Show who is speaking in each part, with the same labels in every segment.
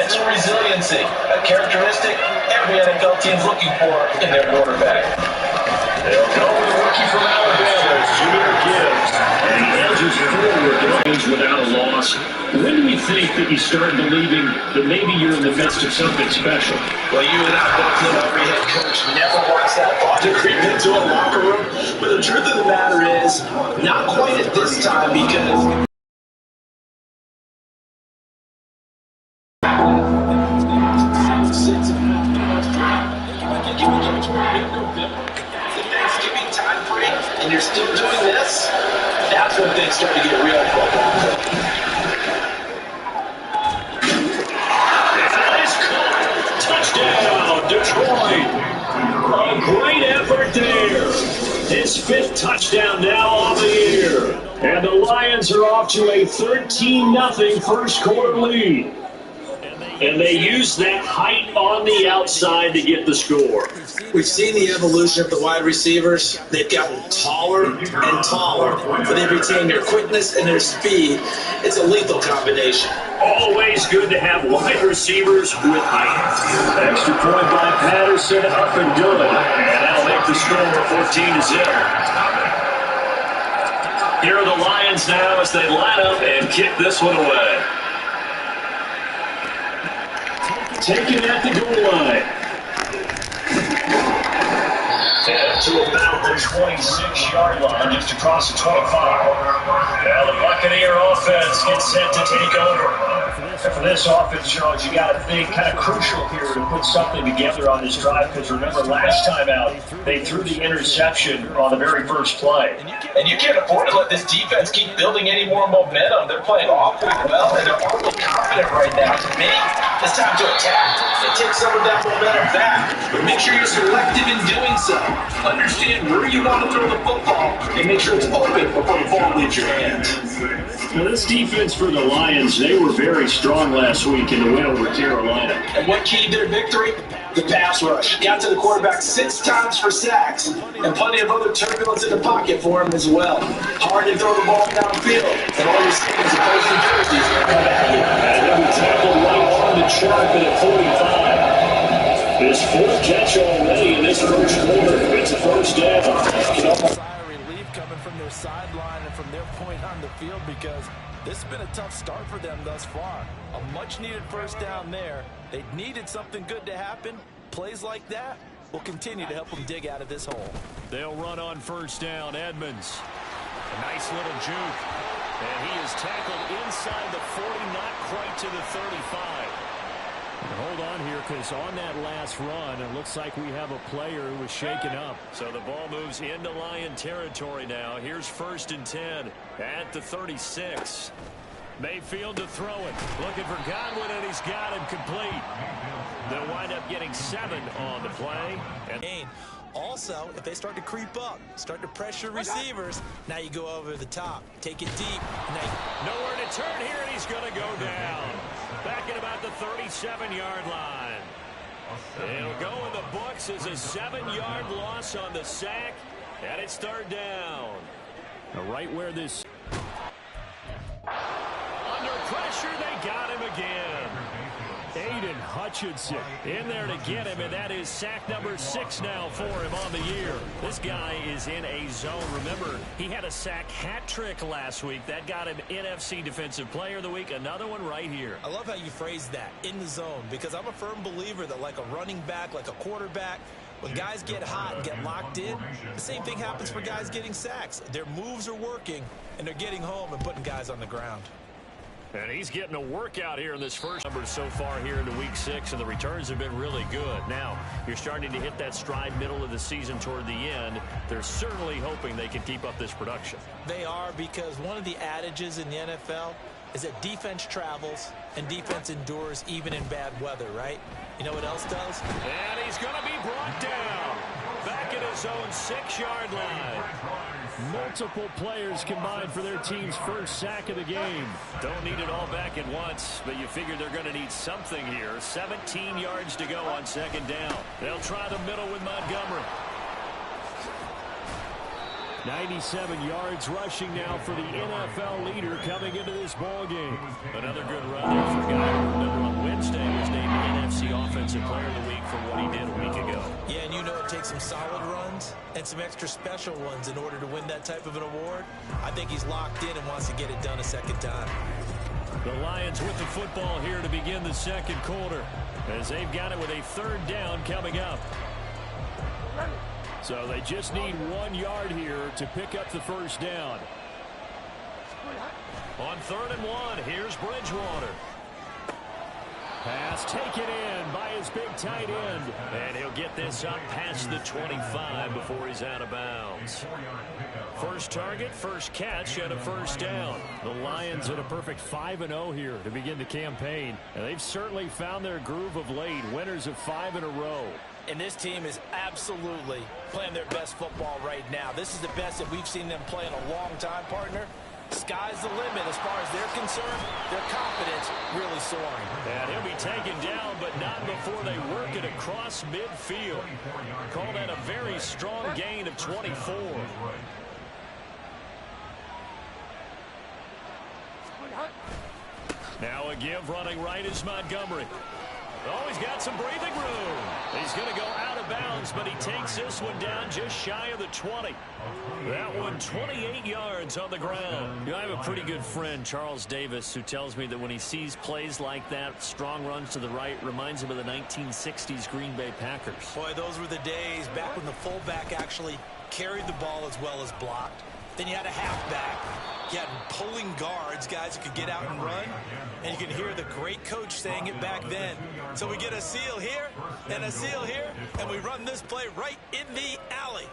Speaker 1: mental resiliency, a characteristic every NFL team's looking for in their quarterback.
Speaker 2: They'll go with a rookie from Alabama, Jahmyr Gibbs. And he edges forward and wins without a loss. When do you think that you start believing that maybe you're in the midst of something special?
Speaker 1: Well, you and I both know every head coach never wants that thought to creep into a locker room. But the truth of the matter is, not quite at this time because... Thanksgiving time break, and you're still doing this, that's when things start to get real football.
Speaker 2: Touchdown, Detroit. A great effort there. His 5th touchdown now on the year. And the Lions are off to a 13-0 first quarter lead. And they use that height on the outside to get the score.
Speaker 1: We've seen the evolution of the wide receivers. They've gotten taller and taller, but they've retained their quickness and their speed. It's a lethal combination.
Speaker 2: Always good to have wide receivers with height. Extra point by Patterson, up and good. And that'll make the score 14-0. Here are the Lions now as they line up and kick this one away. Taken at the goal line. And to about the 26-yard line, just across the 25. Now the Buccaneer offense gets set to take over. And for this offense, George, you got to think kind of crucial here to put something together on this drive, because remember last time out, they threw the interception on the very first play.
Speaker 1: And you can't afford to let this defense keep building any more momentum. They're playing awfully well, and they're awfully confident right now. To me, it's time to attack and take some of that momentum back. But make sure you're selective in doing so. Understand where you want to throw the football and make sure it's open before the ball leaves your hands.
Speaker 2: Now this defense for the Lions, they were very strong last week in the win over Carolina.
Speaker 1: And what keyed their victory? The pass rush. Got to the quarterback 6 times for sacks, and plenty of other turbulence in the pocket for him as well. Hard to throw the ball downfield, and all you're seeing is opposing jerseys come at you.
Speaker 2: And then we tackle right on the sharp at 45. His 4th catch already in this first quarter. It's a first down.
Speaker 3: Sigh of relief coming from their sideline and from their point on the field, because this has been a tough start for them thus far. A much-needed first down there. They needed something good to happen. Plays like that will continue to help them dig out of this hole.
Speaker 4: They'll run on first down. Edmonds. A nice little juke. And he is tackled inside the 40, not quite to the 35. Hold on here, because on that last run, it looks like we have a player who was shaken up. So the ball moves into Lion territory now. Here's 1st and 10 at the 36. Mayfield to throw it. Looking for Godwin, and he's got him complete. They'll wind up getting 7 on the play. And
Speaker 3: also, if they start to creep up, start to pressure receivers, now you go over the top. Take it deep.
Speaker 4: Nowhere to turn here, and he's going to go down. Back at about the 37-yard line. It'll go in the books as a 7-yard loss on the sack, and it's 3rd down.
Speaker 5: Now right where this...
Speaker 4: Under pressure, they got him again.
Speaker 5: Aiden Hutchinson in there to get him, and that is sack number 6 now for him on the year.
Speaker 4: This guy is in a zone. Remember, he had a sack hat trick last week. That got him NFC Defensive Player of the Week. Another one right here.
Speaker 3: I love how you phrase that, in the zone, because I'm a firm believer that like a running back, like a quarterback, when guys get hot and get locked in, the same thing happens for guys getting sacks. Their moves are working, and they're getting home and putting guys on the ground.
Speaker 4: And he's getting a workout here in this first number so far here into week 6, and the returns have been really good. Now, you're starting to hit that stride middle of the season toward the end. They're certainly hoping they can keep up this production.
Speaker 3: They are, because one of the adages in the NFL is that defense travels and defense endures even in bad weather, right? You know what else does?
Speaker 4: And he's going to be brought down back at his own 6-yard line.
Speaker 5: Multiple players combined for their team's first sack of the game.
Speaker 4: Don't need it all back at once, but you figure they're going to need something here. 17 yards to go on 2nd down. They'll try the middle with Montgomery.
Speaker 5: 97 yards rushing now for the NFL leader coming into this ball game. Another good run there for a guy who, remember, on Wednesday was named NFC Offensive Player of the Week for what he did a week ago.
Speaker 3: Yeah, and you know it takes some solid runs and some extra special ones in order to win that type of an award. I think he's locked in and wants to get it done a second time.
Speaker 5: The Lions with the football here to begin the second quarter, as they've got it with a third down coming up. So they just need 1 yard here to pick up the first down. On 3rd and 1, here's Bridgewater. Pass taken in by his big tight end. And he'll get this up past the 25 before he's out of bounds. First target, first catch, and a first down. The Lions at a perfect 5-0 here to begin the campaign. And they've certainly found their groove of late. Winners of 5 in a row.
Speaker 3: And this team is absolutely playing their best football right now. This is the best that we've seen them play in a long time, partner. Sky's the limit as far as they're concerned. Their confidence really soaring.
Speaker 5: And he'll be taken down, but not before they work it across midfield. Call that a very strong gain of 24. Now a give running right is Montgomery. Oh, he's got some breathing room. He's going to go out of bounds, but he takes this one down just shy of the 20. That one 28 yards on the ground. You know, I have a pretty good friend, Charles Davis, who tells me that when he sees plays like that, strong runs to the right, reminds him of the 1960s Green Bay Packers.
Speaker 3: Boy, those were the days back when the fullback actually carried the ball as well as blocked. Then you had a halfback. You had pulling guards, guys who could get out and run. And you can hear the great coach saying it back then. So we get a seal here and a seal here, and we run this play right in the alley.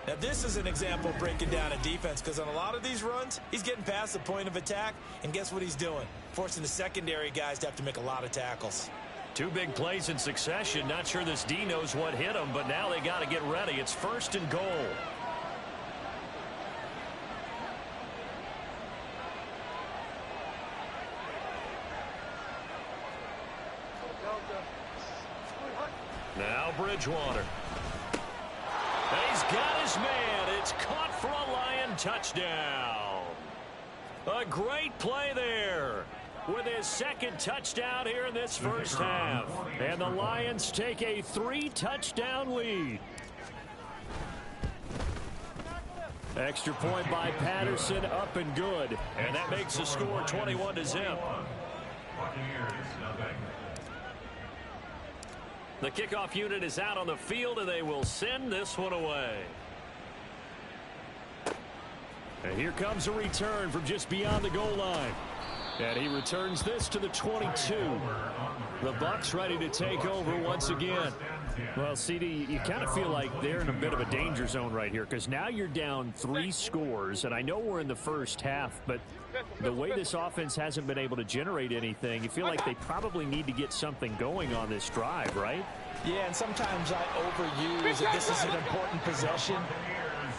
Speaker 3: Now, this is an example of breaking down a defense, because on a lot of these runs, he's getting past the point of attack, and guess what he's doing? Forcing the secondary guys to have to make a lot of tackles.
Speaker 5: 2 big plays in succession. Not sure this D knows what hit him, but now they got to get ready. It's 1st and goal. Now Bridgewater. He's got his man. It's caught for a Lion touchdown. A great play there with his 2nd touchdown here in this first half. And the Lions take a 3-touchdown lead. Extra point by Patterson, up and good. And that makes the score 21-0. The kickoff unit is out on the field, and they will send this one away. And here comes a return from just beyond the goal line. And he returns this to the 22. The Bucs ready to take over once again. Well, CD, you kind of feel like they're in a bit of a danger zone right here, because now you're down 3 scores, and I know we're in the first half, but the way this offense hasn't been able to generate anything, you feel like they probably need to get something going on this drive, right?
Speaker 3: Yeah, and sometimes I overuse that this is an important possession.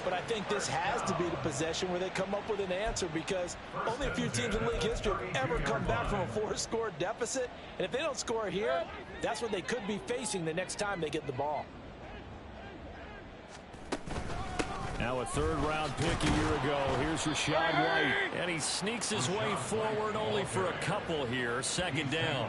Speaker 3: But I think this has to be the possession where they come up with an answer, because only a few teams in league history have ever come back from a 4-score deficit. And if they don't score here, that's what they could be facing the next time they get the ball.
Speaker 5: Now a 3rd-round pick a year ago. Here's Rachaad White. And he sneaks his way forward only for a couple here. 2nd down.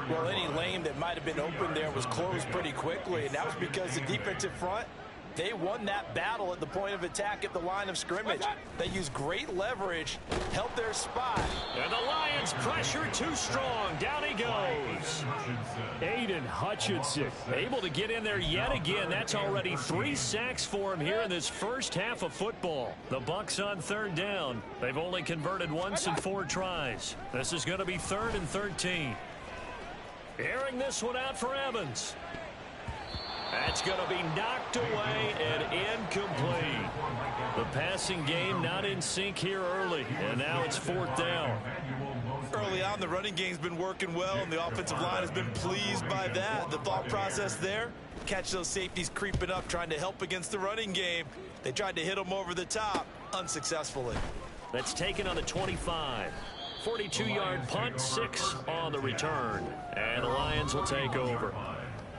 Speaker 3: Well, any lane that might have been open there was closed pretty quickly, and that was because the defensive front, they won that battle at the point of attack at the line of scrimmage. They used great leverage, held their spot.
Speaker 5: And the Lions pressure too strong. Down he goes. Aiden Hutchinson able to get in there yet again. That's already 3 sacks for him here in this first half of football. The Bucs on 3rd down. They've only converted once in 4 tries. This is going to be 3rd and 13. Airing this one out for Evans. That's going to be knocked away and incomplete. The passing game not in sync here early, and now it's 4th down.
Speaker 3: Early on, the running game's been working well, and the offensive line has been pleased by that. The thought process there, catch those safeties creeping up, trying to help against the running game. They tried to hit them over the top, unsuccessfully.
Speaker 5: That's taken on the 25. 42-yard punt, 6 on the return. And the Lions will take over.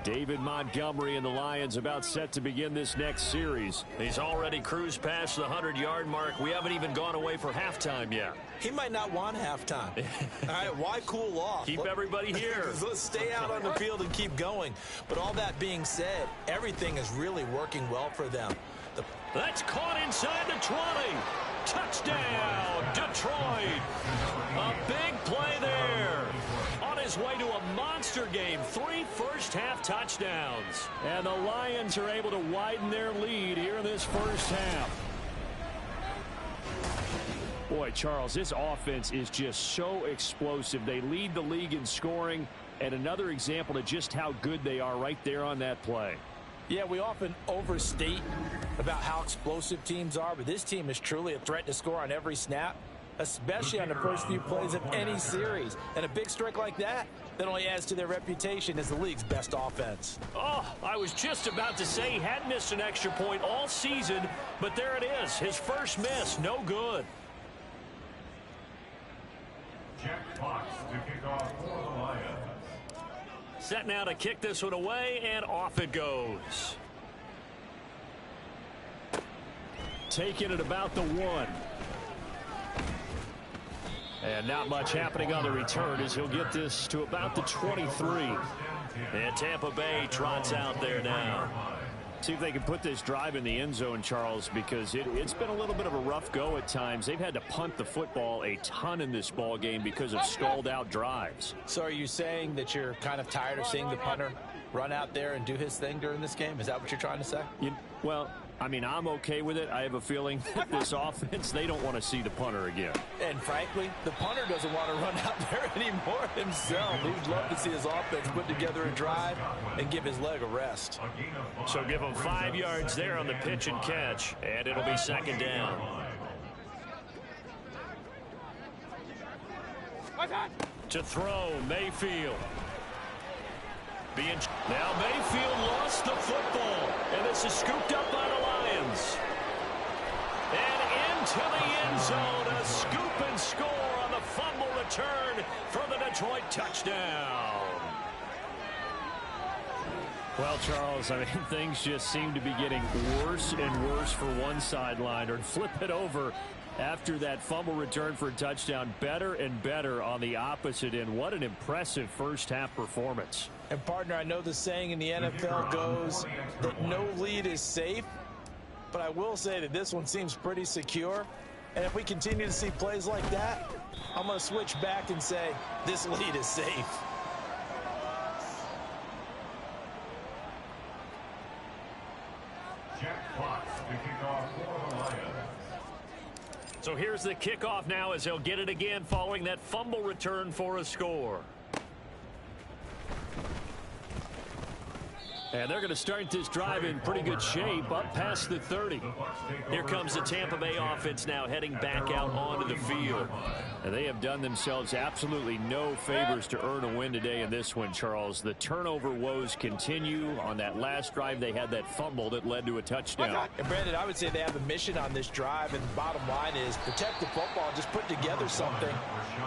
Speaker 4: David Montgomery and the Lions about set to begin this next series.
Speaker 5: He's already cruised past the 100-yard mark. We haven't even gone away for halftime yet.
Speaker 3: He might not want halftime. All right, why cool off?
Speaker 5: Keep everybody here.
Speaker 3: Let's stay out on the field and keep going. But all that being said, everything is really working well for them.
Speaker 5: That's caught inside the 20. Touchdown, Detroit. A big play there. On his way to a monster game, 3 first-half touchdowns.
Speaker 4: And the Lions are able to widen their lead here in this first half. Boy, Charles, this offense is just so explosive. They lead the league in scoring, and another example of just how good they are right there on that play.
Speaker 3: Yeah, we often overstate about how explosive teams are, but this team is truly a threat to score on every snap, especially on the first few plays of any series. And a big strike like that only adds to their reputation as the league's best offense.
Speaker 5: Oh, I was just about to say he hadn't missed an extra point all season, but there it is. His first miss, no good.
Speaker 2: Jack Fox to kick off for the Lions.
Speaker 5: Set now to kick this one away, and off it goes.
Speaker 4: Taking it about the 1. And not much happening on the return as he'll get this to about the 23.
Speaker 5: And Tampa Bay trots out there now.
Speaker 4: See if they can put this drive in the end zone, Charles, because it's been a little bit of a rough go at times. They've had to punt the football a ton in this ball game because of stalled out drives.
Speaker 3: So are you saying that you're kind of tired of seeing the punter run out there and do his thing during this game? Is that what you're trying to say?
Speaker 4: Well, I mean, I'm okay with it. I have a feeling that this offense, they don't want to see the punter again.
Speaker 3: And frankly, the punter doesn't want to run out there anymore himself. He'd love to see his offense put together a drive and give his leg a rest.
Speaker 5: So give him 5 yards there on the pitch and catch, and it'll be second down. To throw, Mayfield. Now Mayfield lost the football, and this is scooped up by the Lions. And into the end zone, a scoop and score on the fumble return for the Detroit touchdown.
Speaker 4: Well, Charles, I mean, things just seem to be getting worse and worse for one sideline, or flip it over after that fumble return for a touchdown. Better and better on the opposite end. What an impressive first-half performance.
Speaker 3: And, partner, I know the saying in the NFL goes that no lead is safe, but I will say that this one seems pretty secure. And if we continue to see plays like that, I'm going to switch back and say this lead is safe.
Speaker 2: Jack Fox to kick off for the Lions.
Speaker 5: So here's the kickoff now as he'll get it again following that fumble return for a score.
Speaker 4: And they're going to start this drive in pretty good shape, up past the 30.
Speaker 5: Here comes the Tampa Bay offense now heading back out onto the field.
Speaker 4: And they have done themselves absolutely no favors to earn a win today in this one, Charles. The turnover woes continue. On that last drive, they had that fumble that led to a touchdown.
Speaker 3: And, Brandon, I would say they have a mission on this drive, and the bottom line is protect the football, just put together something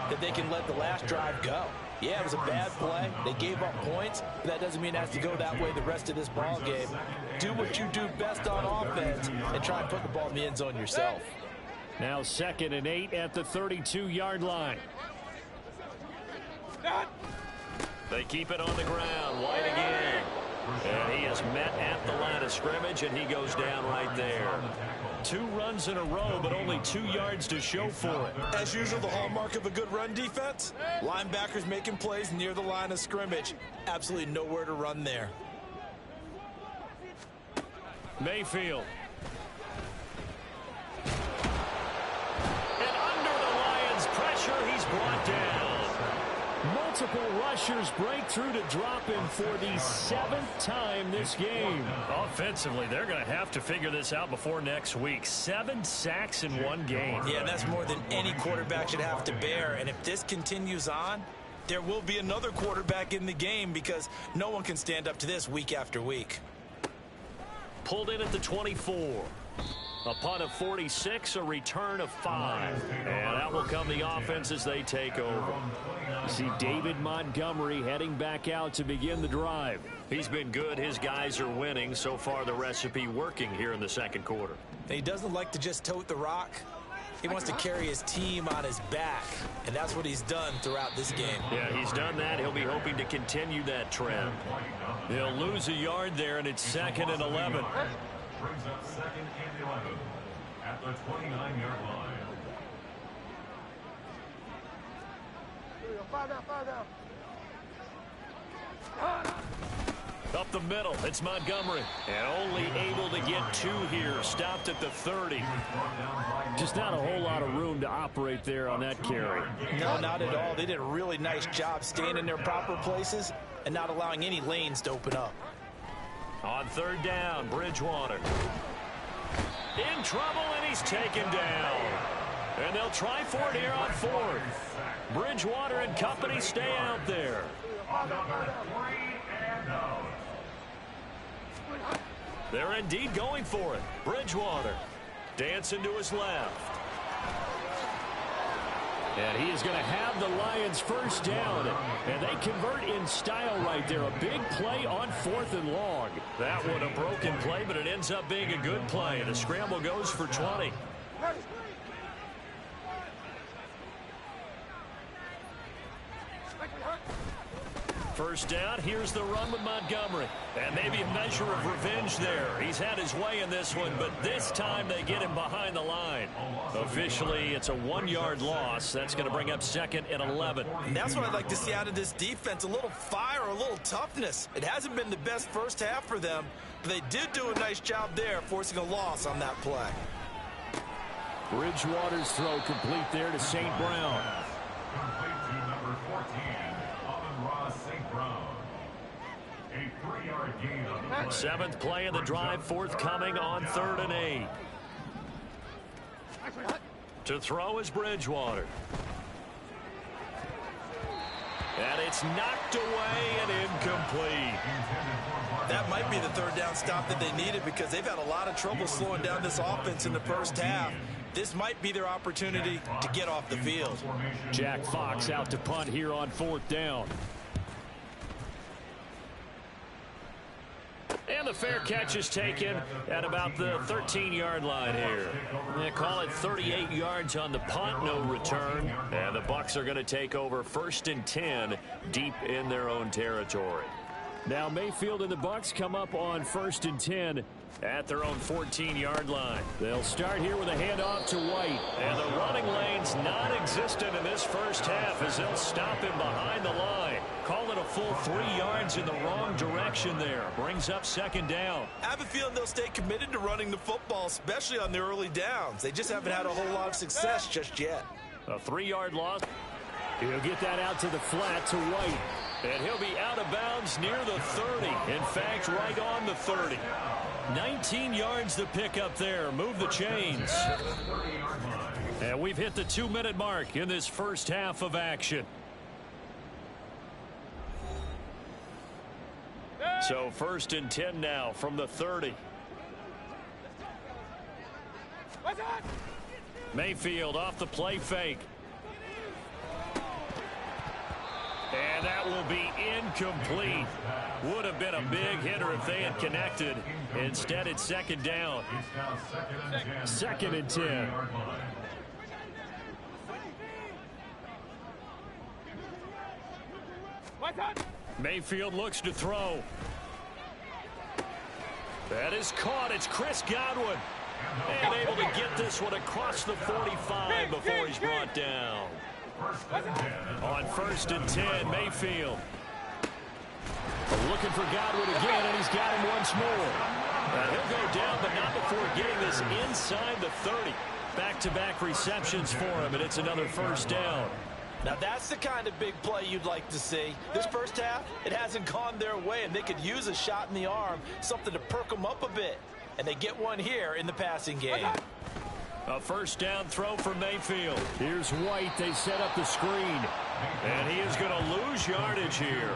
Speaker 3: that they can let the last drive go. Yeah, it was a bad play. They gave up points, but that doesn't mean it has to go that way the rest of this ball game. Do what you do best on offense and try and put the ball in the end zone yourself.
Speaker 4: Now 2nd and 8 at the 32-yard line.
Speaker 5: They keep it on the ground. White again. And he is met at the line of scrimmage, and he goes down right there.
Speaker 4: 2 runs in a row, but only 2 yards to show for it.
Speaker 3: As usual, the hallmark of a good run defense, linebackers making plays near the line of scrimmage. Absolutely nowhere to run there.
Speaker 4: Mayfield.
Speaker 5: And under the Lions' pressure, he's brought down.
Speaker 4: Multiple rushers break through to drop him for the 7th time this game.
Speaker 5: Offensively, they're going to have to figure this out before next week. 7 sacks in one game.
Speaker 3: Yeah, that's more than any quarterback should have to bear. And if this continues on, there will be another quarterback in the game because no one can stand up to this week after week.
Speaker 5: Pulled in at the 24. A punt of 46, a return of 5. And that will come the offense as they take over. You see David Montgomery heading back out to begin the drive. He's been good. His guys are winning. So far, the recipe working here in the second quarter.
Speaker 3: He doesn't like to just tote the rock. He wants to carry his team on his back, and that's what he's done throughout this game.
Speaker 5: Yeah, he's done that. He'll be hoping to continue that trend. He'll lose a yard there, and it's 2nd and 11.
Speaker 6: Brings up 2nd and 11 at the 29-yard line.
Speaker 7: Five down.
Speaker 5: Up the middle, it's Montgomery. And only able to get 2 here, stopped at the 30.
Speaker 4: Just not a whole lot of room to operate there on that carry.
Speaker 3: No, not at all. They did a really nice job staying in their proper places and not allowing any lanes to open up.
Speaker 5: On 3rd down, Bridgewater. In trouble, and he's taken down. And they'll try for it here on 4th. Bridgewater and company stay out there. They're indeed going for it. Bridgewater dancing to his left. And he is going to have the Lions first down. And they convert in style right there. A big play on 4th and long. That one a broken play, but it ends up being a good play. The scramble goes for 20. First down, here's the run with Montgomery. And maybe a measure of revenge there. He's had his way in this one, but this time they get him behind the line. Officially, it's a 1-yard loss. That's going to bring up 2nd and 11.
Speaker 3: And that's what I'd like to see out of this defense, a little fire, a little toughness. It hasn't been the best first half for them, but they did do a nice job there, forcing a loss on that play.
Speaker 4: Bridgewater's throw complete there to St. Brown.
Speaker 6: Complete to number 14, Amon-Ra St. Brown. A 3-yard gain on the play.
Speaker 5: 7th play of the drive, forthcoming on 3rd and 8. To throw is Bridgewater. And it's knocked away and incomplete.
Speaker 3: That might be the 3rd down stop that they needed because they've had a lot of trouble slowing down this offense in the first half. This might be their opportunity to get off the field.
Speaker 4: Jack Fox out to punt here on 4th down.
Speaker 5: And the fair catch is taken at about the 13-yard line here. They call it 38 yards on the punt, no return. And the Bucs are going to take over 1st and 10 deep in their own territory.
Speaker 4: Now Mayfield and the Bucs come up on 1st and 10
Speaker 5: at their own 14-yard line.
Speaker 4: They'll start here with a handoff to White.
Speaker 5: And the running lane's non-existent in this first half as they'll stop him behind the line. Call it a full 3 yards in the wrong direction there. Brings up 2nd down.
Speaker 3: I have a feeling they'll stay committed to running the football, especially on the early downs. They just haven't had a whole lot of success just yet.
Speaker 5: A 3-yard loss.
Speaker 4: He'll get that out to the flat to White.
Speaker 5: And he'll be out of bounds near the 30. In fact, right on the 30. 19 yards to pick up there. Move the chains. And we've hit the 2-minute mark in this first half of action. So 1st and 10 now from the 30. Mayfield off the play fake. And that will be incomplete. Would have been a big hitter if they had connected. Instead, it's 2nd down.
Speaker 4: 2nd and 10.
Speaker 5: Mayfield looks to throw. That is caught. It's Chris Godwin. And able to get this one across the 45 before he's brought down. On 1st and 10, Mayfield.
Speaker 4: Looking for Godwin again, and he's got him once more.
Speaker 5: He'll go down, but not before getting this inside the 30. Back-to-back receptions for him, and it's another 1st down.
Speaker 3: Now that's the kind of big play you'd like to see. This first half, it hasn't gone their way, and they could use a shot in the arm, something to perk them up a bit. And they get one here in the passing game.
Speaker 5: A first down throw for Mayfield. Here's White. They set up the screen. And he is going to lose yardage here.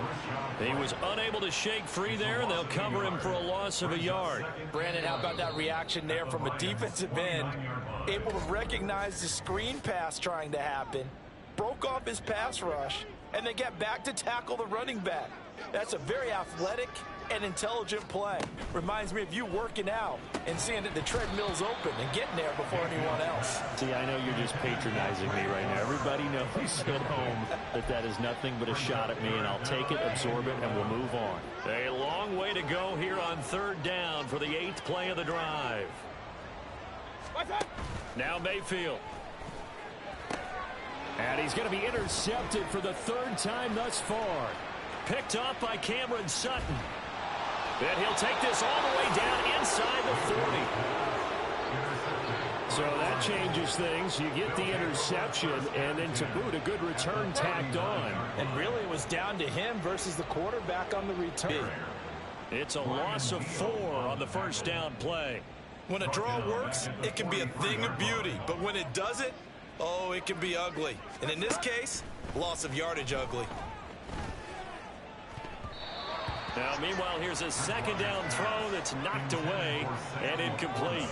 Speaker 5: He was unable to shake free there, and they'll cover him for a loss of a yard.
Speaker 3: Brandon, how about that reaction there from a defensive end? Able to recognize the screen pass trying to happen, broke off his pass rush, and then get back to tackle the running back. That's a very athletic and intelligent play. Reminds me of you working out and seeing that the treadmill's open and getting there before anyone else.
Speaker 5: See, I know you're just patronizing me right now. Everybody knows at home that is nothing but a shot at me, and I'll take it, absorb it, and we'll move on. A long way to go here on third down for the 8th play of the drive. Now Mayfield. And he's going to be intercepted for the 3rd time thus far. Picked off by Cameron Sutton. And he'll take this all the way down inside the 40. So that changes things. You get the interception, and then to boot, a good return tacked on.
Speaker 3: And really it was down to him versus the quarterback on the return.
Speaker 5: It's a loss of 4 on the first down play.
Speaker 3: When a draw works, it can be a thing of beauty. But when it doesn't, oh, it can be ugly. And in this case, loss of yardage ugly.
Speaker 5: Now, meanwhile, here's a second down throw that's knocked away and incomplete.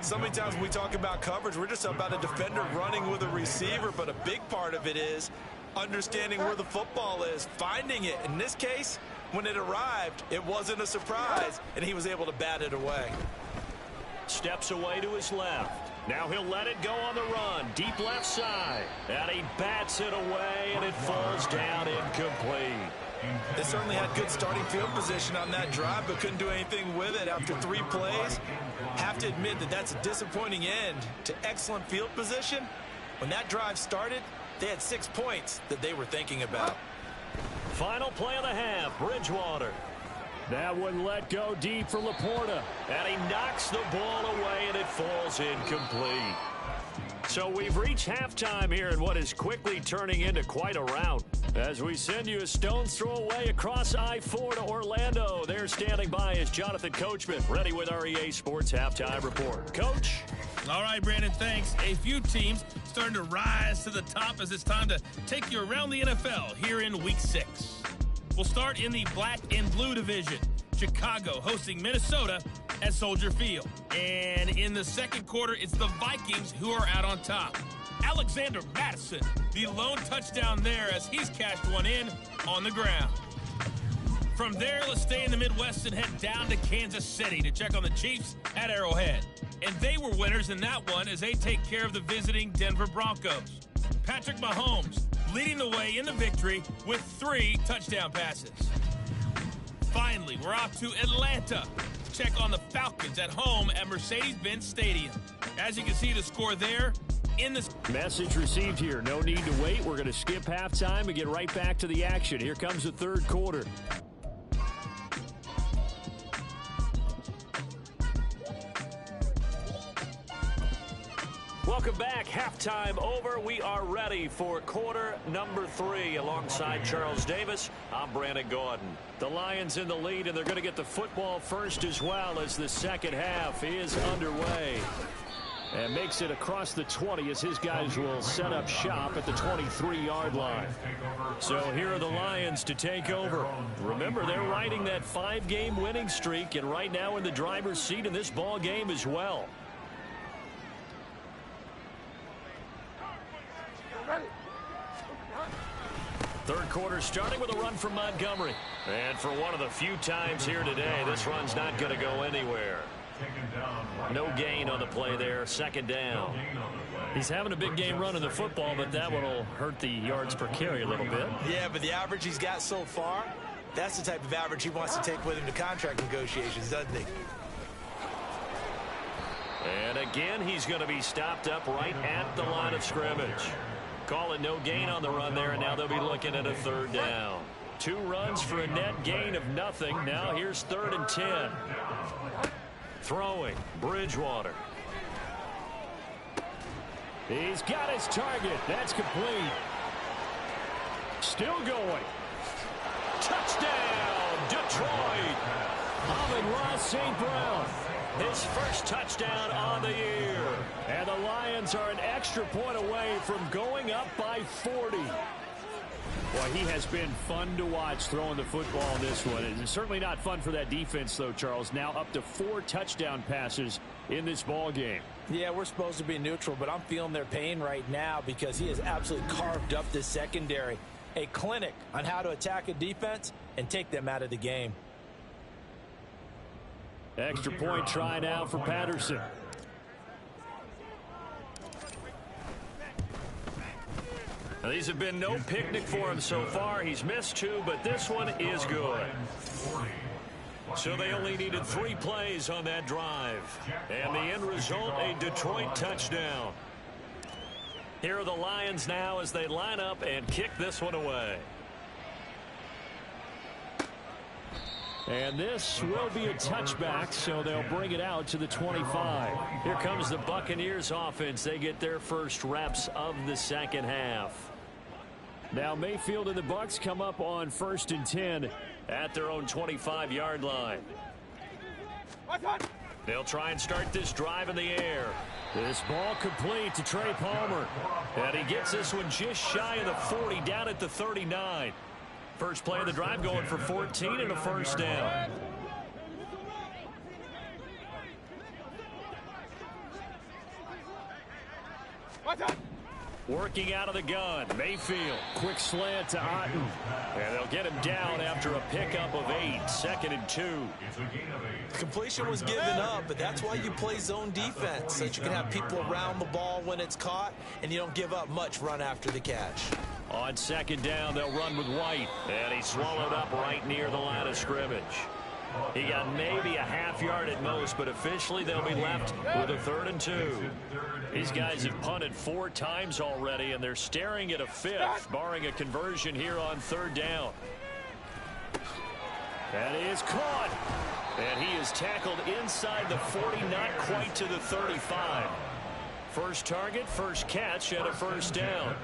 Speaker 3: So many times when we talk about coverage, we're just about a defender running with a receiver, but a big part of it is understanding where the football is, finding it. In this case, when it arrived, it wasn't a surprise, and he was able to bat it away.
Speaker 5: Steps away to his left. Now he'll let it go on the run. Deep left side. And he bats it away, and it falls down incomplete.
Speaker 3: They certainly had good starting field position on that drive, but couldn't do anything with it after 3 plays. Have to admit that that's a disappointing end to excellent field position. When that drive started, they had 6 points that they were thinking about.
Speaker 5: Final play of the half, Bridgewater. That one let go deep for Laporta. And he knocks the ball away, and it falls incomplete. So we've reached halftime here in what is quickly turning into quite a rout. As we send you a stone's throw away across I-4 to Orlando. There standing by is Jonathan Coachman, ready with our EA Sports Halftime Report. Coach?
Speaker 7: All right, Brandon, thanks. A few teams starting to rise to the top as it's time to take you around the NFL here in Week 6. We'll start in the black and blue division. Chicago hosting Minnesota at Soldier Field. And in the second quarter, it's the Vikings who are out on top. Alexander Madison, the lone touchdown there as he's cashed one in on the ground. From there, let's stay in the Midwest and head down to Kansas City to check on the Chiefs at Arrowhead. And they were winners in that one as they take care of the visiting Denver Broncos. Patrick Mahomes leading the way in the victory with 3 touchdown passes. Finally, we're off to Atlanta to check on the Falcons at home at Mercedes-Benz Stadium. As you can see the score there in the
Speaker 5: message received here. No need to wait. We're going to skip halftime and get right back to the action. Here comes the third quarter. Welcome back. Halftime over. We are ready for quarter number 3 alongside Charles Davis. I'm Brandon Gordon. The Lions in the lead, and they're going to get the football first as well as the second half is underway. And makes it across the 20 as his guys will set up shop at the 23-yard line. So here are the Lions to take over. Remember, they're riding that 5-game winning streak, and right now in the driver's seat in this ball game as well. Third quarter starting with a run from Montgomery. And for one of the few times here today, this run's not going to go anywhere. No gain on the play there, second down. He's having a big game running the football, but that one will hurt the yards per carry a little bit.
Speaker 3: Yeah, but the average he's got so far, that's the type of average he wants to take with him to contract negotiations, doesn't he?
Speaker 5: And again, he's going to be stopped up right at the line of scrimmage. Calling no gain on the run there, and now they'll be looking at a third down. 2 runs for a net gain of nothing. Now here's 3rd and 10. Throwing, Bridgewater. He's got his target. That's complete. Still going. Touchdown, Detroit. Amon-Ra St. Brown. his first touchdown on the year. And the Lions are an extra point away from going up by 40. Well, he has been fun to watch throwing the football in this one. It's certainly not fun for that defense, though, Charles. Now up to 4 touchdown passes in this ball game.
Speaker 3: Yeah, we're supposed to be neutral, but I'm feeling their pain right now because he has absolutely carved up this secondary. A clinic on how to attack a defense and take them out of the game.
Speaker 5: Extra point try now for Patterson. Now, these have been no picnic for him so far. He's missed 2, but this one is good. So they only needed 3 plays on that drive. And the end result, a Detroit touchdown. Here are the Lions now as they line up and kick this one away. And this will be a touchback, so they'll bring it out to the 25. Here comes the Buccaneers offense. They get their first reps of the second half. Now Mayfield and the Bucs come up on 1st and 10 at their own 25-yard line. They'll try and start this drive in the air. This ball complete to Trey Palmer. And he gets this one just shy of the 40, down at the 39. First play of the drive going for 14 and a first down. Working out of the gun, Mayfield. Quick slant to Otten. And they'll get him down after a pickup of 8, 2nd and 2.
Speaker 3: Completion was given up, but that's why you play zone defense, so that you can have people around the ball when it's caught, and you don't give up much run after the catch.
Speaker 5: On 2nd down, they'll run with White. And he's swallowed up right near the line of scrimmage. He got maybe a half yard at most, but officially they'll be left with a 3rd and 2. These guys have punted 4 times already, and they're staring at a 5th, barring a conversion here on 3rd down. And he is caught. And he is tackled inside the 40, not quite to the 35. First target, first catch, and a first down.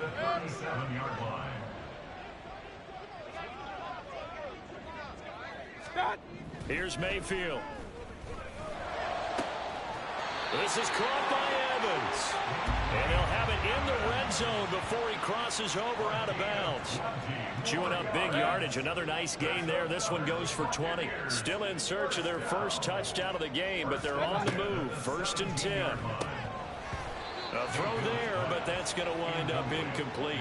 Speaker 5: Here's Mayfield. This is caught by Evans. And they'll have it in the red zone before he crosses over out of bounds. Chewing up big yardage. Another nice gain there. This one goes for 20. Still in search of their first touchdown of the game, but they're on the move. 1st and 10. A throw there, but that's going to wind up incomplete.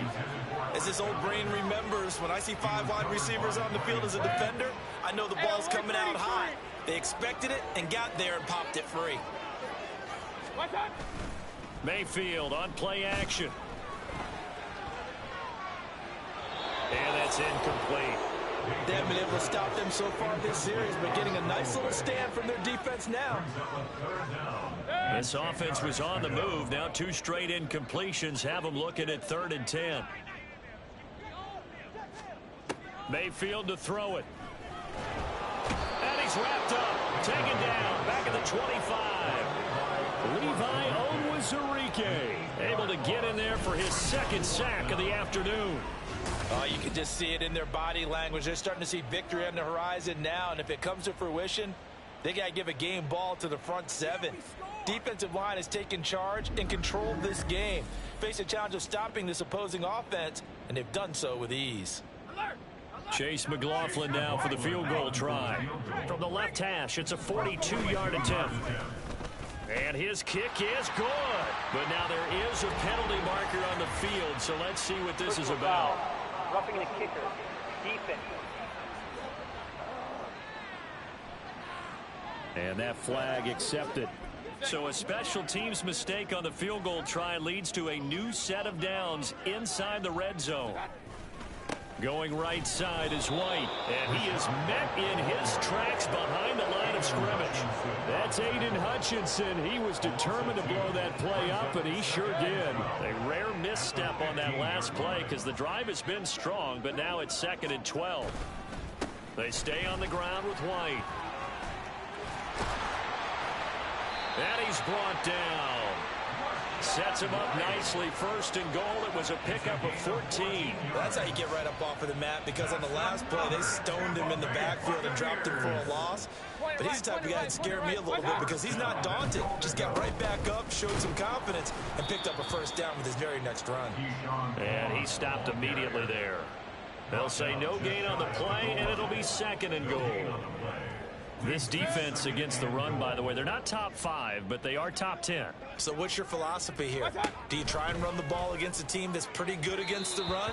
Speaker 3: As this old brain remembers, when I see 5 wide receivers on the field as a defender, I know the ball's coming out high. They expected it and got there and popped it free.
Speaker 5: Mayfield on play action. And that's incomplete.
Speaker 3: They haven't been able to stop them so far this series, but getting a nice little stand from their defense now.
Speaker 5: This offense was on the move. Now 2 straight incompletions have them looking at 3rd and 10. Mayfield to throw it. And he's wrapped up. Taken down. Back at the 25. Levi Onwuzurike able to get in there for his 2nd sack of the afternoon.
Speaker 3: Oh, you can just see it in their body language. They're starting to see victory on the horizon now, and if it comes to fruition, they got to give a game ball to the front 7. Defensive line has taken charge and controlled this game. Face a challenge of stopping this opposing offense, and they've done so with ease.
Speaker 5: Chase McLaughlin now for the field goal try. From the left hash, it's a 42-yard attempt. And his kick is good. But now there is a penalty marker on the field, so let's see what this is about.
Speaker 8: Roughing the kicker. Defense.
Speaker 5: And that flag accepted. So a special teams mistake on the field goal try leads to a new set of downs inside the red zone. Going right side is White, and he is met in his tracks behind the line of scrimmage. That's Aiden Hutchinson. He was determined to blow that play up, and he sure did. A rare misstep on that last play because the drive has been strong, but now it's 2nd and 12. They stay on the ground with White. And he's brought down. Sets him up nicely. First and goal. It was a pickup of 14.
Speaker 3: That's how you get right up off of the mat, because on the last play, they stoned him in the backfield and dropped him for a loss. But he's the type of guy that scared me a little bit because he's not daunted. Just got right back up, showed some confidence, and picked up a first down with his very next run.
Speaker 5: And he stopped immediately there. They'll say no gain on the play, and it'll be second and goal. This defense against the run, by the way, they're not top 5, but they are top 10.
Speaker 3: So what's your philosophy here? Do you try and run the ball against a team that's pretty good against the run?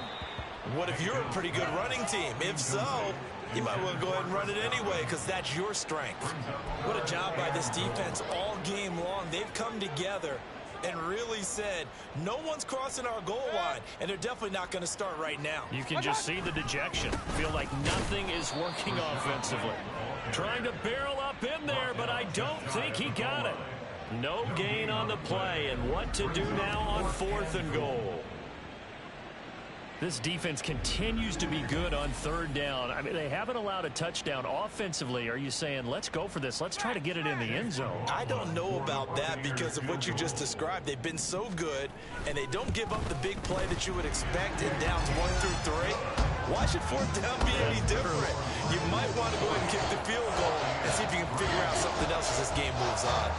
Speaker 3: What if you're a pretty good running team? If so, you might want to go ahead and run it anyway, because that's your strength. What a job by this defense all game long. They've come together and really said, no one's crossing our goal line, and they're definitely not going to start right now.
Speaker 5: You can just see the dejection. Feel like nothing is working offensively. Trying to barrel up in there, but I don't think he got it. No gain on the play, and what to do now on 4th and goal. This defense continues to be good on 3rd down. I mean, they haven't allowed a touchdown offensively. Are you saying, let's go for this? Let's try to get it in the end zone.
Speaker 3: I don't know about that because of what you just described. They've been so good, and they don't give up the big play that you would expect in downs 1 through 3. Why should 4th down be any different? You might want to go ahead and kick the field goal and see if you can figure out something else as this game moves on.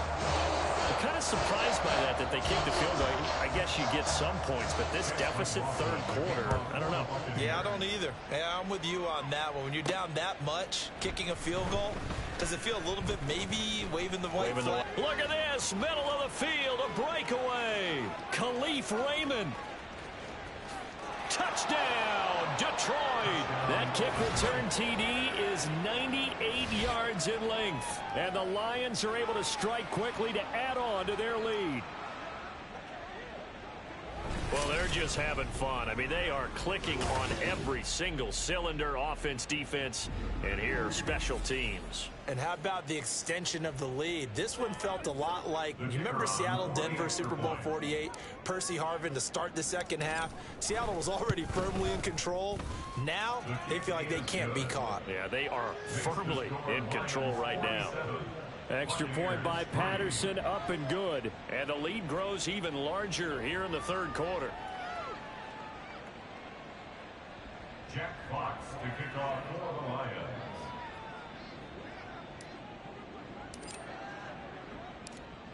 Speaker 5: I'm kind of surprised by that they kicked the field goal. I guess you get some points, but this deficit 3rd quarter, I don't know.
Speaker 3: Yeah, I don't either. Yeah, I'm with you on that one. When you're down that much, kicking a field goal, does it feel a little bit maybe waving the white flag?
Speaker 5: Look at this, middle of the field, a breakaway. Khalif Raymond. Touchdown, Detroit. That kick return TD is 98 yards in length. And the Lions are able to strike quickly to add on to their lead. Well, they're just having fun. I mean, they are clicking on every single cylinder, offense, defense, and here, special teams.
Speaker 3: And how about the extension of the lead? This one felt a lot like, you remember Seattle-Denver, Super Bowl 48, Percy Harvin to start the second half. Seattle was already firmly in control. Now, they feel like they can't be caught.
Speaker 5: Yeah, they are firmly in control right now. Extra point by Patterson, up and good. And the lead grows even larger here in the 3rd quarter.
Speaker 6: Jack Fox to kick off for the Lions.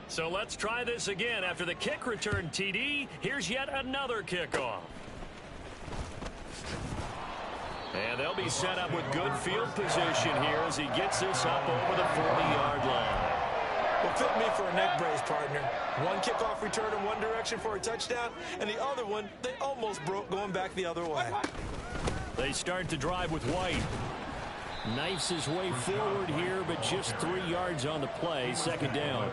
Speaker 5: So let's try this again. After the kick return TD, here's yet another kickoff. And they'll be set up with good field position here as he gets this up over the 40-yard line.
Speaker 3: Well, fit me for a neck brace, partner. One kickoff return in one direction for a touchdown, and the other one, they almost broke going back the other way.
Speaker 5: They start to drive with White. Knifes his way forward here, but just 3 yards on the play. Second down.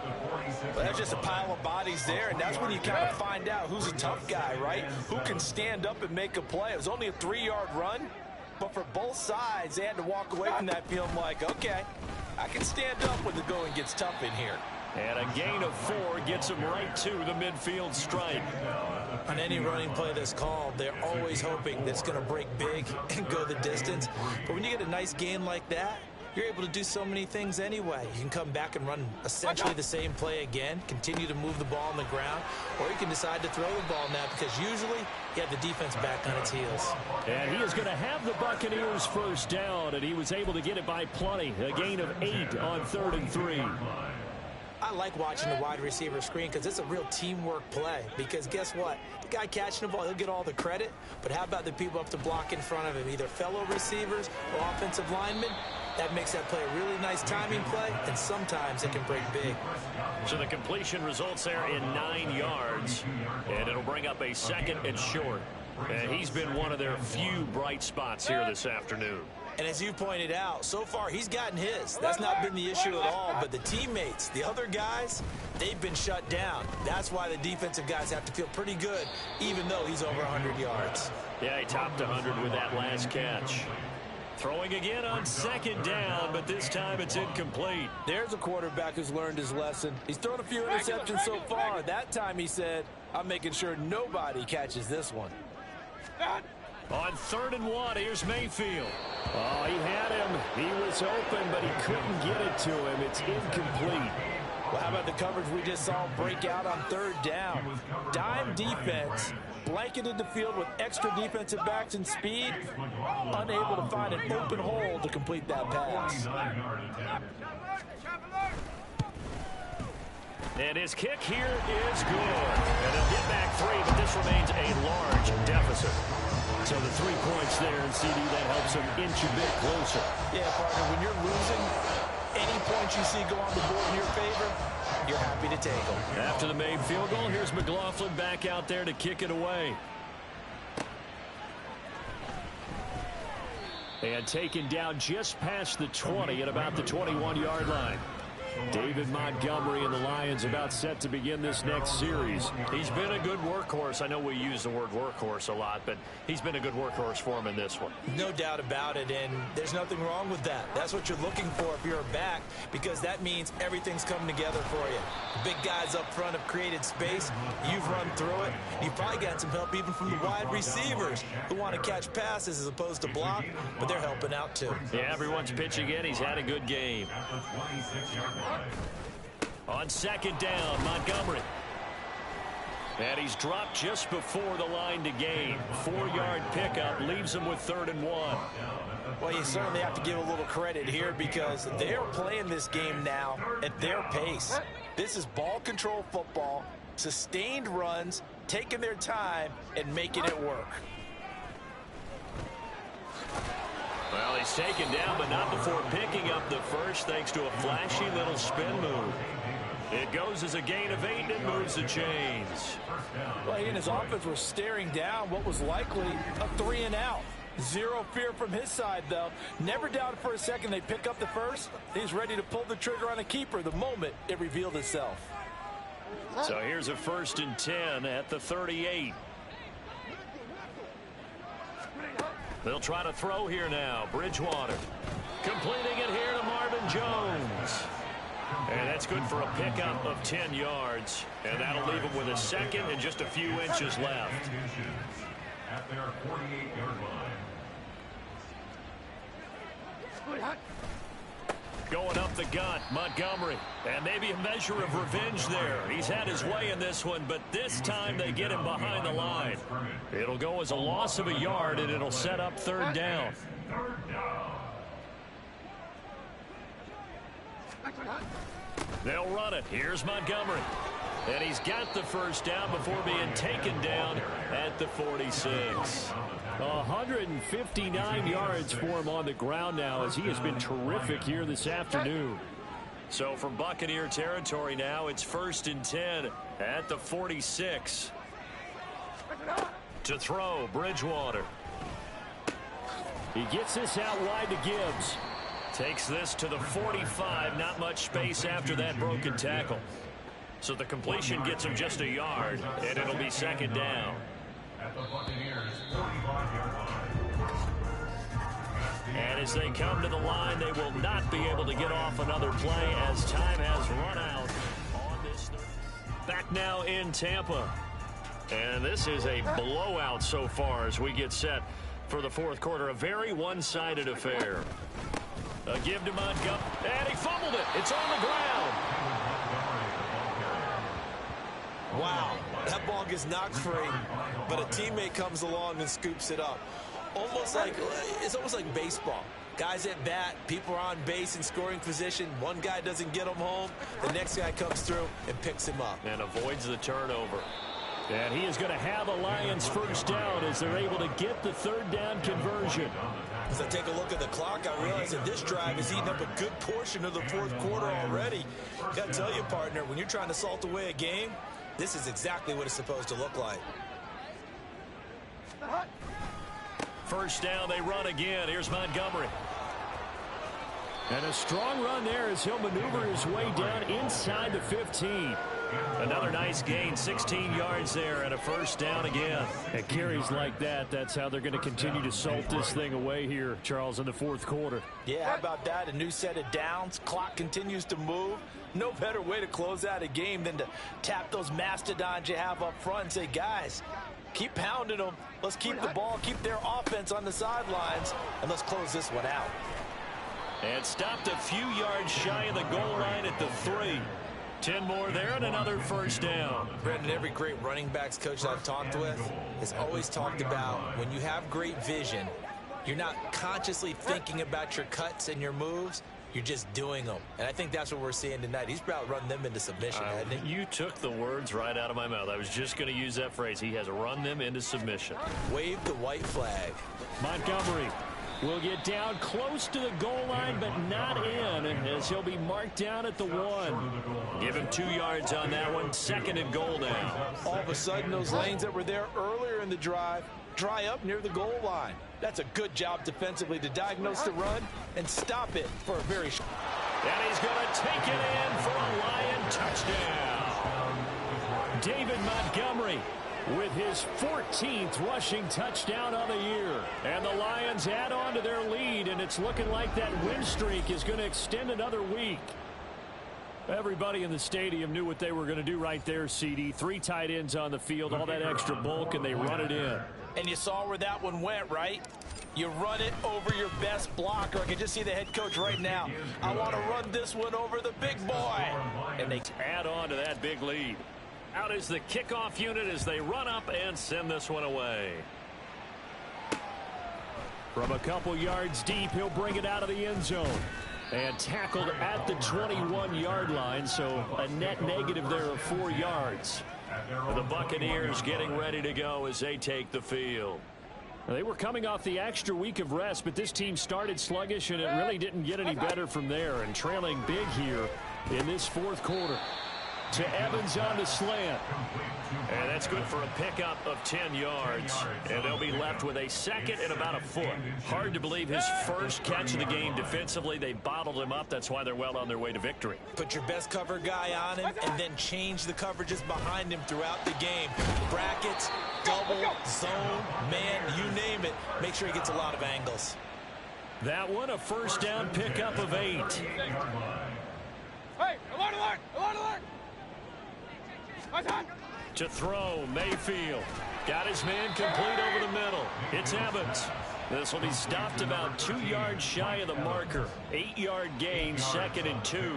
Speaker 3: Well, that's just a pile of bodies there, and that's when you kind of find out who's a tough guy, right? Who can stand up and make a play. It was only a 3-yard run, but for both sides, they had to walk away from that feeling like, okay, I can stand up when the going gets tough in here.
Speaker 5: And a gain of 4 gets him right to the midfield stripe.
Speaker 3: On any running play that's called, they're always hoping that it's going to break big and go the distance. But when you get a nice gain like that, you're able to do so many things anyway. You can come back and run essentially the same play again, continue to move the ball on the ground, or you can decide to throw the ball now because usually you have the defense back on its heels.
Speaker 5: And he is going to have the Buccaneers first down, and he was able to get it by plenty. A gain of 8 on 3rd and 3.
Speaker 3: I like watching the wide receiver screen because it's a real teamwork play. Because guess what? The guy catching the ball, he'll get all the credit. But how about the people up to block in front of him, either fellow receivers or offensive linemen? That makes that play a really nice timing play, and sometimes it can break big.
Speaker 5: So the completion results there in 9 yards, and it'll bring up a second and short. And he's been one of their few bright spots here this afternoon.
Speaker 3: And as you pointed out, so far he's gotten his. That's not been the issue at all. But the teammates, the other guys, they've been shut down. That's why the defensive guys have to feel pretty good, even though he's over 100 yards.
Speaker 5: Yeah, he topped 100 with that last catch. Throwing again on second down, but this time it's incomplete.
Speaker 9: There's a quarterback who's learned his lesson. He's thrown a few interceptions so far. That time he said, I'm making sure nobody catches this one.
Speaker 5: On 3rd and 1, here's Mayfield. Oh, he had him. He was open, but he couldn't get it to him. It's incomplete.
Speaker 9: Well, how about the coverage we just saw break out on third down? Dime defense, blanketed the field with extra defensive backs and speed, unable to find an open hole to complete that pass.
Speaker 5: And his kick here is good. And they'll get back 3, but this remains a large deficit. So the 3 points there, and CD, that helps them inch a bit closer.
Speaker 9: Yeah, partner, when you're losing, any points you see go on the board in your favor, you're happy to take them.
Speaker 5: After the made field goal, here's McLaughlin back out there to kick it away. And taken down just past the 20 at about the 21-yard line. David Montgomery and the Lions about set to begin this next series.
Speaker 4: He's been a good workhorse. I know we use the word workhorse a lot, but he's been a good workhorse for him in this one.
Speaker 9: No doubt about it, and there's nothing wrong with that. That's what you're looking for if you're a back, because that means everything's coming together for you. The big guys up front have created space. You've run through it. You've probably gotten some help even from the wide receivers who want to catch passes as opposed to block, but they're helping out too.
Speaker 5: Yeah, everyone's pitching in. He's had a good game. On second down, Montgomery. And he's dropped just before the line to gain. 4-yard pickup leaves him with 3rd and 1.
Speaker 9: Well, you certainly have to give a little credit here because they're playing this game now at their pace. This is ball control football, sustained runs, taking their time, and making it work.
Speaker 5: Well, he's taken down, but not before picking up the first, thanks to a flashy little spin move. It goes as a gain of 8, and it moves the chains.
Speaker 9: Well, he and his offense were staring down what was likely a 3-and-out. Zero fear from his side, though. Never doubted for a second they pick up the first. He's ready to pull the trigger on a keeper the moment it revealed itself.
Speaker 5: So here's a 1st and 10 at the 38. They'll try to throw here now. Bridgewater completing it here to Marvin Jones. And that's good for a pickup of 10 yards. And that'll leave him with a 2nd and just a few inches left.
Speaker 6: At their 48-yard line.
Speaker 5: Going up the gut, Montgomery. And maybe a measure of revenge there. He's had his way in this one, but this time they get him behind the line. It'll go as a loss of a yard, and it'll set up 3rd down. They'll run it. Here's Montgomery. And he's got the 1st down before being taken down at the 46. 159 yards for him on the ground now as he has been terrific here this afternoon. So from Buccaneer territory now, it's 1st and 10 at the 46. To throw, Bridgewater. He gets this out wide to Gibbs. Takes this to the 45. Not much space after that broken tackle. So the completion gets him just a yard, and it'll be 2nd down.
Speaker 6: At the Buccaneers' 45-yard line.
Speaker 5: And as they come to the line, they will not be able to get off another play as time has run out on this. Back now in Tampa. And this is a blowout so far as we get set for the 4th quarter. A very one-sided affair. A give to Montgomery. And he fumbled it. It's on the ground.
Speaker 9: Wow, that ball gets knocked free, but a teammate comes along and scoops it up. It's almost like baseball. Guys at bat, people are on base in scoring position. One guy doesn't get him home. The next guy comes through and picks him up.
Speaker 5: And avoids the turnover. And he is going to have a Lions 1st down as they're able to get the 3rd down conversion.
Speaker 9: As I take a look at the clock, I realize that this drive is eating up a good portion of the 4th quarter already. Got to tell you, partner, when you're trying to salt away a game, this is exactly what it's supposed to look like.
Speaker 5: 1st down, they run again. Here's Montgomery.
Speaker 4: And a strong run there as he'll maneuver his way down inside the 15.
Speaker 5: Another nice gain, 16 yards there, and a 1st down again.
Speaker 4: At carries like that, that's how they're going to continue to salt this thing away here, Charles, in the 4th quarter.
Speaker 9: Yeah, how about that? A new set of downs. Clock continues to move. No better way to close out a game than to tap those mastodons you have up front and say, guys, keep pounding them. Let's keep the ball, keep their offense on the sidelines, and let's close this one out.
Speaker 5: And stopped a few yards shy of the goal line at the 3. 10 more there and another first down.
Speaker 9: Brandon, every great running backs coach I've talked with has always talked about when you have great vision, you're not consciously thinking about your cuts and your moves. You're just doing them. And I think that's what we're seeing tonight. He's about run them into submission, hasn't he?
Speaker 5: You took the words right out of my mouth. I was just going to use that phrase. He has run them into submission.
Speaker 9: Wave the white flag.
Speaker 5: Montgomery will get down close to the goal line, but not in, as he'll be marked down at the 1. Give him 2 yards on that one. 2nd and goal now.
Speaker 9: All of a sudden, those lanes that were there earlier in the drive dry up near the goal line. That's a good job defensively to diagnose the run and stop it for a very short.
Speaker 5: And he's going to take it in for a Lion touchdown. David Montgomery with his 14th rushing touchdown of the year. And the Lions add on to their lead, and it's looking like that win streak is going to extend another week. Everybody in the stadium knew what they were going to do right there, CD. 3 tight ends on the field, all that extra bulk, and they run it in.
Speaker 9: And you saw where that one went, right? You run it over your best blocker. I can just see the head coach right now. I want to run this one over the big boy.
Speaker 5: And they add on to that big lead. Out is the kickoff unit as they run up and send this one away. From a couple yards deep, he'll bring it out of the end zone. And tackled at the 21-yard line, so a net negative there of 4 yards. The Buccaneers getting ready to go as they take the field. They were coming off the extra week of rest, but this team started sluggish, and it really didn't get any better from there. And trailing big here in this 4th quarter. To Evans on the slant. And that's good for a pickup of 10 yards. And they'll be left with a 2nd and about a foot. Hard to believe his first catch of the game defensively. They bottled him up. That's why they're well on their way to victory.
Speaker 9: Put your best cover guy on him and then change the coverages behind him throughout the game. Brackets, double, zone, man, you name it. Make sure he gets a lot of angles.
Speaker 5: That one a first down pickup of 8.
Speaker 10: Hey, alert, alert, alert, alert.
Speaker 5: To throw, Mayfield. Got his man complete over the middle. It's Evans. This will be stopped about 2 yards shy of the marker. 8-yard gain, 2nd and 2.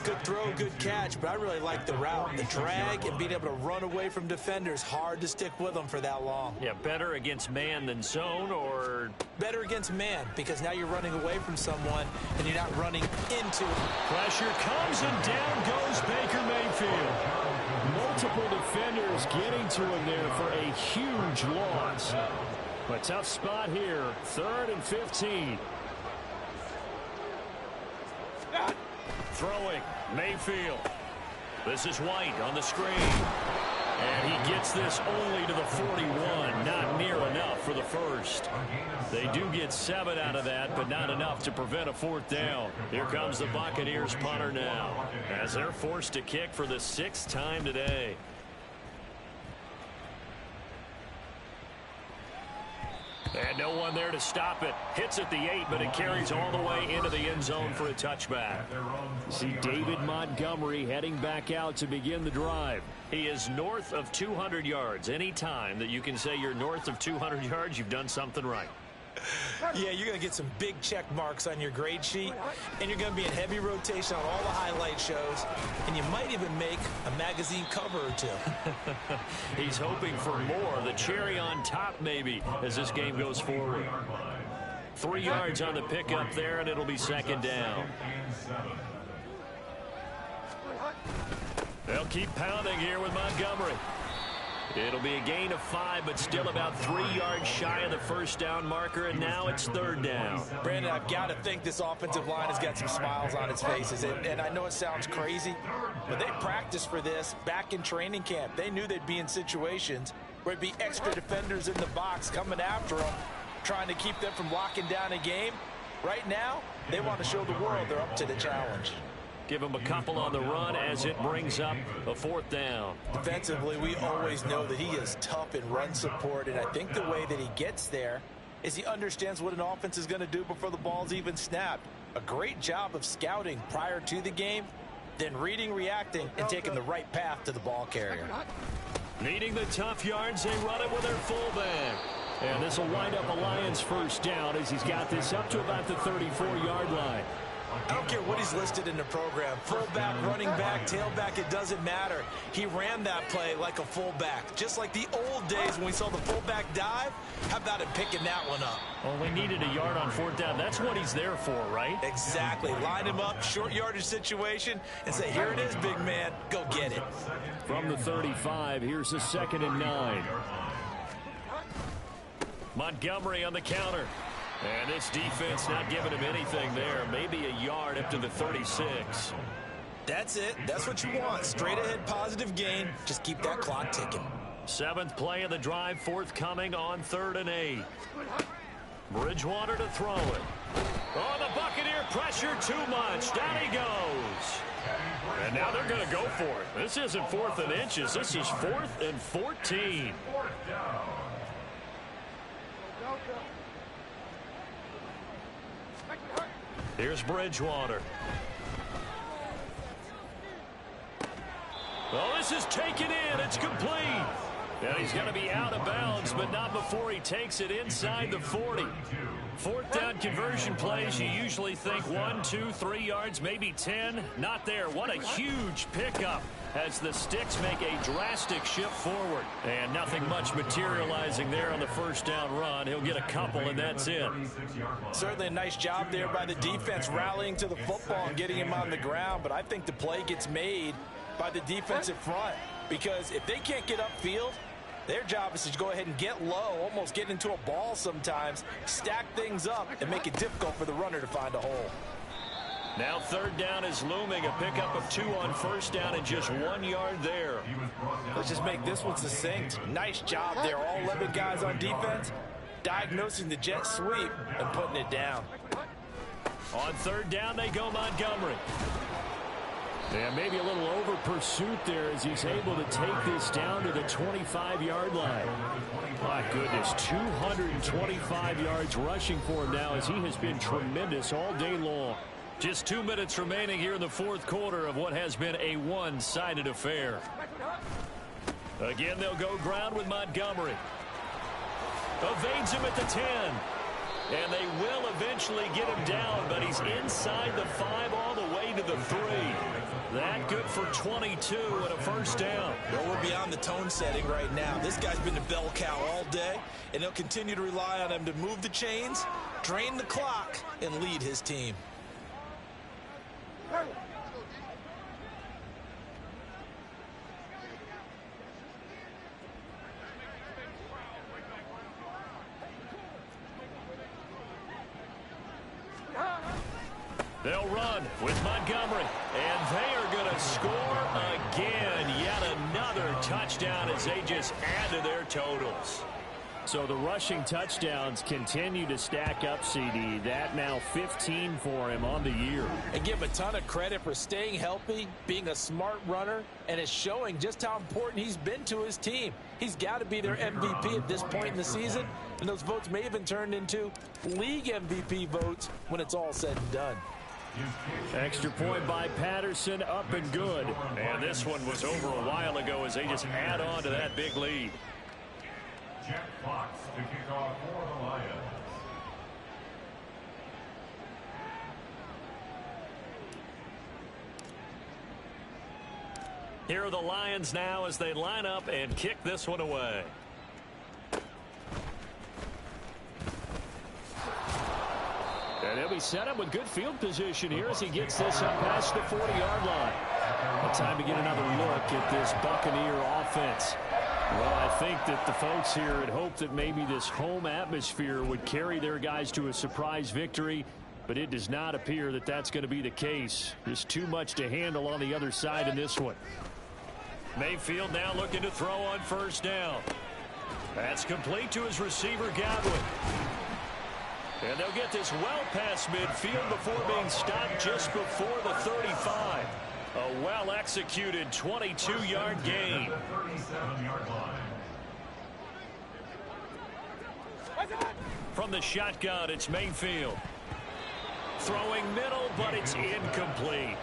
Speaker 9: Good throw, good catch, but I really like the route. The drag and being able to run away from defenders. Hard to stick with them for that long.
Speaker 5: Yeah, better against man than zone, or?
Speaker 9: Better against man, because now you're running away from someone and you're not running into it.
Speaker 5: Pressure comes and down goes Baker Mayfield. Multiple defenders getting to him there for a huge loss. A tough spot here. 3rd and 15. Throwing, Mayfield. This is White on the screen. And he gets this only to the 41. Not near enough for the first. They do get 7 out of that, but not enough to prevent a 4th down. Here comes the Buccaneers punter now, as they're forced to kick for the 6th time today. And no one there to stop it. Hits at the 8, but it carries all the way into the end zone for a touchback. See David Montgomery heading back out to begin the drive. He is north of 200 yards. Any time that you can say you're north of 200 yards, you've done something right.
Speaker 9: Yeah, you're going to get some big check marks on your grade sheet, and you're going to be in heavy rotation on all the highlight shows, and you might even make a magazine cover or 2.
Speaker 5: He's hoping for more, the cherry on top maybe, as this game goes forward. 3 yards on the pickup there, and it'll be 2nd down. They'll keep pounding here with Montgomery. It'll be a gain of 5, but still about 3 yards shy of the first down marker, and now it's 3rd down.
Speaker 9: Brandon, I've got to think this offensive line has got some smiles on its faces, and I know it sounds crazy, but they practiced for this back in training camp. They knew they'd be in situations where it'd be extra defenders in the box coming after them, trying to keep them from locking down a game. Right now, they want to show the world they're up to the challenge.
Speaker 5: Give him a couple on the run as it brings up a 4th down.
Speaker 9: Defensively, we always know that he is tough in run support, and I think the way that he gets there is he understands what an offense is going to do before the ball's even snapped. A great job of scouting prior to the game, then reading, reacting, and taking the right path to the ball carrier.
Speaker 5: Needing the tough yards, they run it with their fullback. And this will wind up a Lions 1st down as he's got this up to about the 34-yard line.
Speaker 9: I don't care what he's listed in the program. Fullback, running back, tailback, it doesn't matter. He ran that play like a fullback. Just like the old days when we saw the fullback dive. How about him picking that one up?
Speaker 5: Well, we needed a yard on fourth down. That's what he's there for, right?
Speaker 9: Exactly. Line him up, short yardage situation, and say, here it is, big man. Go get it.
Speaker 5: From the 35, here's a 2nd and 9. Montgomery on the counter. And this defense not giving him anything there. Maybe a yard up to the 36.
Speaker 9: That's it. That's what you want. Straight ahead positive gain. Just keep that clock ticking.
Speaker 5: 7th play of the drive, forthcoming on 3rd and 8. Bridgewater to throw it. Oh, the Buccaneer pressure too much. Down he goes. And now they're going to go for it. This isn't 4th and inches. This is 4th and 14. Here's Bridgewater. Well, this is taken in. It's complete. And he's going to be out of bounds, but not before he takes it inside the 40. 4th down conversion plays, you usually think 1, 2, 3 yards, maybe 10. Not there. What a huge pickup as the sticks make a drastic shift forward. And nothing much materializing there on the 1st down run. He'll get a couple, and that's it.
Speaker 9: Certainly a nice job there by the defense rallying to the football and getting him on the ground. But I think the play gets made by the defensive front, because if they can't get upfield, their job is to go ahead and get low, almost get into a ball sometimes, stack things up, and make it difficult for the runner to find a hole.
Speaker 5: Now 3rd down is looming. A pickup of 2 on 1st down and just 1 yard there.
Speaker 9: Let's just make this one succinct. Nice job there. All 11 guys on defense diagnosing the jet sweep and putting it down.
Speaker 5: On 3rd down, they go Montgomery. And maybe a little over pursuit there as he's able to take this down to the 25-yard line. My goodness, 225 yards rushing for him now as he has been tremendous all day long. Just 2 minutes remaining here in the 4th quarter of what has been a one-sided affair. Again, they'll go ground with Montgomery. Evades him at the 10. And they will eventually get him down, but he's inside the 5 all the way to the 3. That good for 22 and a 1st down.
Speaker 9: Well, we're beyond the tone setting right now. This guy's been the bell cow all day, and they'll continue to rely on him to move the chains, drain the clock, and lead his team.
Speaker 5: They'll run with Montgomery, and they are going to score again. Yet another touchdown as they just add to their totals. So the rushing touchdowns continue to stack up, CD. That now 15 for him on the year.
Speaker 9: And give him a ton of credit for staying healthy, being a smart runner, and it's showing just how important he's been to his team. He's got to be their MVP at this point in the season, and those votes may have been turned into league MVP votes when it's all said and done.
Speaker 5: Extra point by Patterson, up and good. And this one was over a while ago as they just add on to that big lead.
Speaker 6: Jeff Fox to kick off for the Lions.
Speaker 5: Here are the Lions now as they line up and kick this one away. And they'll be set up with good field position here as he gets this up past the 40-yard line. Well, time to get another look at this Buccaneer offense. Well, I think that the folks here had hoped that maybe this home atmosphere would carry their guys to a surprise victory, but it does not appear that that's going to be the case. Just too much to handle on the other side in this one. Mayfield now looking to throw on 1st down. That's complete to his receiver, Godwin. And they'll get this well past midfield before being stopped just before the 35. A well-executed 22-yard gain. From the shotgun, it's Mayfield. Throwing middle, but it's incomplete.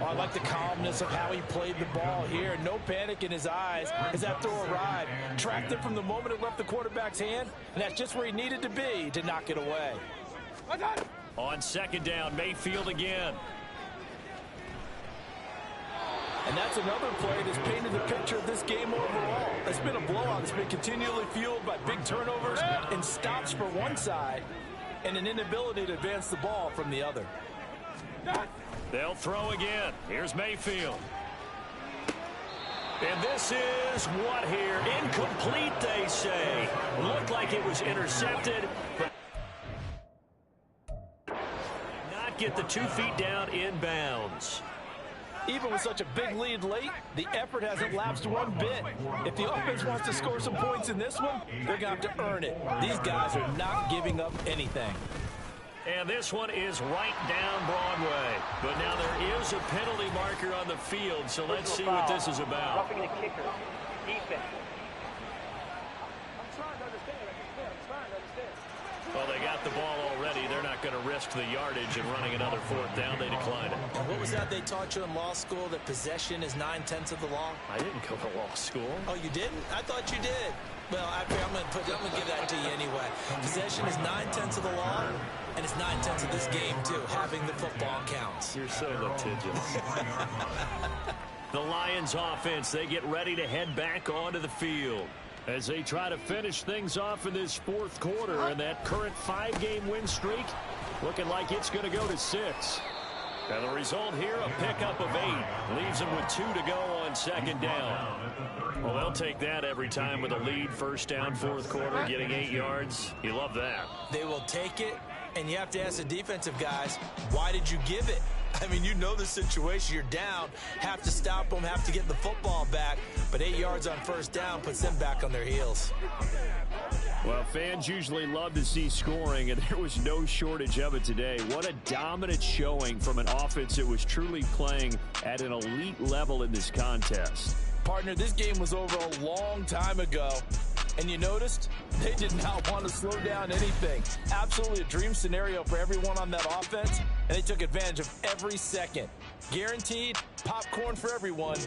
Speaker 9: Oh, I like the calmness of how he played the ball here. No panic in his eyes as that throw arrived. Tracked it from the moment it left the quarterback's hand, and that's just where he needed to be to knock it away.
Speaker 5: On second down, Mayfield again.
Speaker 3: And that's another play that's painted the picture of this game overall. It's been a blowout. It's been continually fueled by big turnovers and stops for one side and an inability to advance the ball from the other.
Speaker 5: They'll throw again. Here's Mayfield. And this is what here? Incomplete, they say. Looked like it was intercepted, but not get the 2 feet down inbounds.
Speaker 3: Even with such a big lead late, the effort hasn't lapsed one bit. If the offense wants to score some points in this one, they're going to have to earn it. These guys are not giving up anything.
Speaker 5: And this one is right down Broadway. But now there is a penalty marker on the field, so let's see what this is about.
Speaker 8: Roughing the kicker. Defense.
Speaker 5: Well, they got the ball already. They're not going to risk the yardage and running another 4th down. They declined it.
Speaker 9: And what was that they taught you in law school, that possession is 9/10 of the law?
Speaker 5: I didn't go to law school.
Speaker 9: Oh, you didn't? I thought you did. Well, I'm going to give that to you anyway. Possession is 9/10 of the law, and it's 9/10 of this game, too. Having the football counts.
Speaker 5: You're so litigious. The Lions offense, they get ready to head back onto the field as they try to finish things off in this 4th quarter. And that current 5-game win streak looking like it's going to go to 6. And the result here, a pickup of 8. Leaves them with 2 to go on second down. Well, they'll take that every time with a lead. 1st down, 4th quarter, getting 8 yards. You love that.
Speaker 9: They will take it, and you have to ask the defensive guys, why did you give it? I mean, you know the situation. You're down, have to stop them, have to get the football back. But 8 yards on 1st down puts them back on their heels.
Speaker 5: Well, fans usually love to see scoring, and there was no shortage of it today. What a dominant showing from an offense that was truly playing at an elite level in this contest.
Speaker 3: Partner, this game was over a long time ago. And you noticed they did not want to slow down anything. Absolutely a dream scenario for everyone on that offense, and they took advantage of every second. Guaranteed popcorn for everyone.